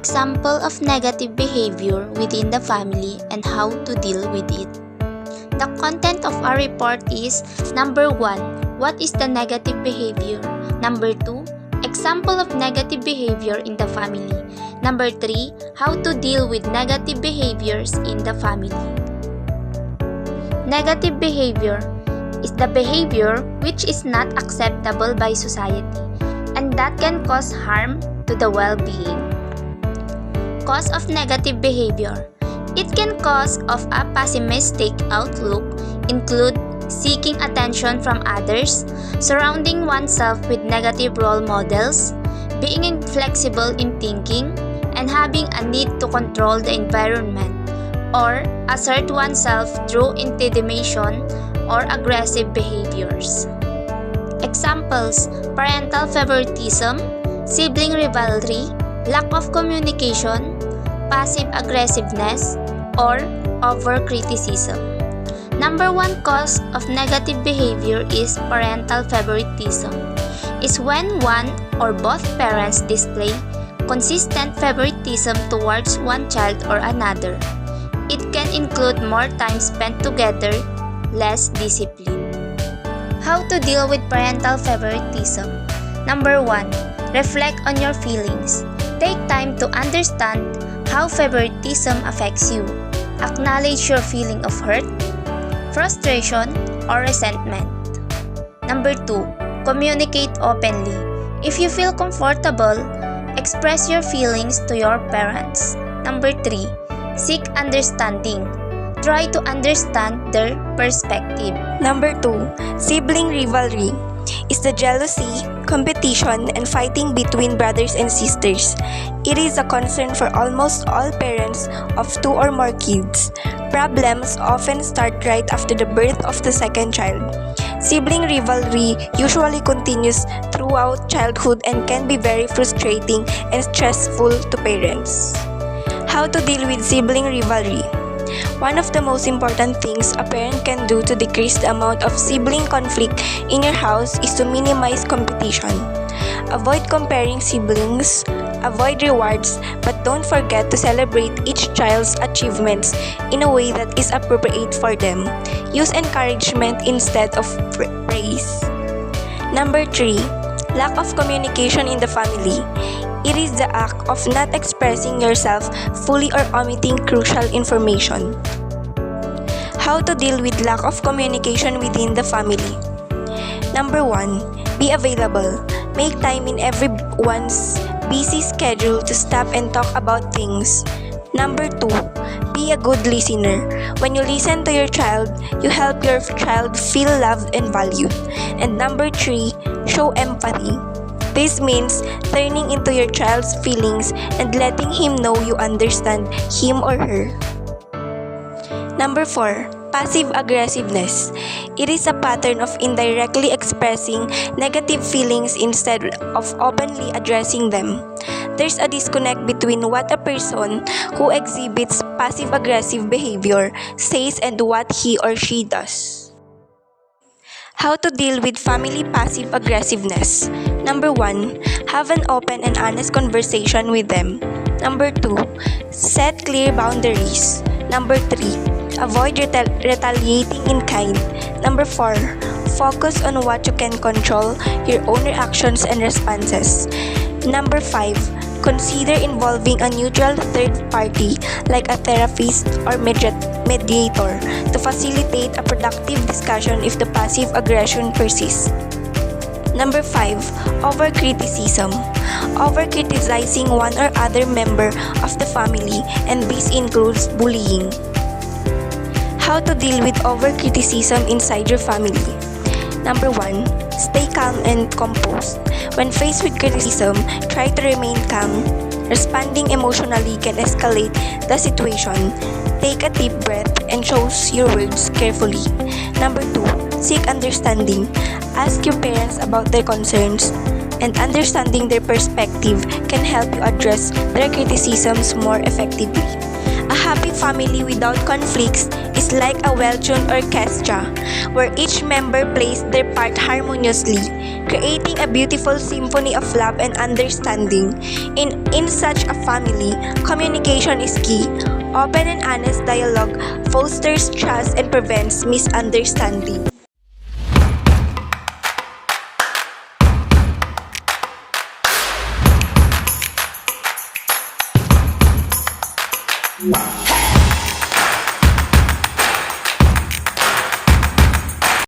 example of negative behavior within the family and how to deal with it. The content of our report is: number 1, what is the negative behavior? Number 2, example of negative behavior in the family. Number 3, how to deal with negative behaviors in the family. Negative behavior is the behavior which is not acceptable by society and that can cause harm to the well-being. Cause of negative behavior. It can cause of a pessimistic outlook, include seeking attention from others, surrounding oneself with negative role models, being inflexible in thinking, and having a need to control the environment, or assert oneself through intimidation or aggressive behaviors. Examples: parental favoritism, sibling rivalry, lack of communication, passive aggressiveness, or over-criticism. Number 1 cause of negative behavior is parental favoritism. Is when one or both parents display consistent favoritism towards one child or another. It can include more time spent together, less discipline. How to deal with parental favoritism? Number 1, reflect on your feelings. Take time to understand how favoritism affects you. Acknowledge your feeling of hurt, frustration, or resentment. Number 2, communicate openly. If you feel comfortable, express your feelings to your parents. Number 3, seek understanding. Try to understand their perspective. Number 2, sibling rivalry is the jealousy, competition, and fighting between brothers and sisters. It is a concern for almost all parents of 2 or more kids. Problems often start right after the birth of the second child. Sibling rivalry usually continues throughout childhood and can be very frustrating and stressful to parents. How to deal with sibling rivalry? One of the most important things a parent can do to decrease the amount of sibling conflict in your house is to minimize competition. Avoid comparing siblings, avoid rewards, but don't forget to celebrate each child's achievements in a way that is appropriate for them. Use encouragement instead of praise. Number 3, lack of communication in the family. It is the act of not expressing yourself fully or omitting crucial information. How to deal with lack of communication within the family? Number 1, be available. Make time in everyone's busy schedule to stop and talk about things. Number 2, be a good listener. When you listen to your child, you help your child feel loved and valued. And number 3, show empathy. This means turning into your child's feelings and letting him know you understand him or her. Number 4, passive aggressiveness. It is a pattern of indirectly expressing negative feelings instead of openly addressing them. There's a disconnect between what a person who exhibits passive aggressive behavior says and what he or she does. How to deal with family passive aggressiveness? Number 1, have an open and honest conversation with them. Number 2, set clear boundaries. Number 3, avoid retaliating in kind. Number 4, focus on what you can control, your own reactions and responses. Number 5, consider involving a neutral third party like a therapist or mediator to facilitate a productive discussion if the passive aggression persists. Number 5, over-criticism. Over-criticizing one or other member of the family, and this includes bullying. How to deal with over-criticism inside your family? Number 1, stay calm and composed. When faced with criticism, try to remain calm. Responding emotionally can escalate the situation. Take a deep breath and choose your words carefully. Number 2, seek understanding. Ask your parents about their concerns, and understanding their perspective can help you address their criticisms more effectively. A happy family without conflicts is like a well-tuned orchestra, where each member plays their part harmoniously, creating a beautiful symphony of love and understanding. In such a family, communication is key. Open and honest dialogue fosters trust and prevents misunderstanding. Wow.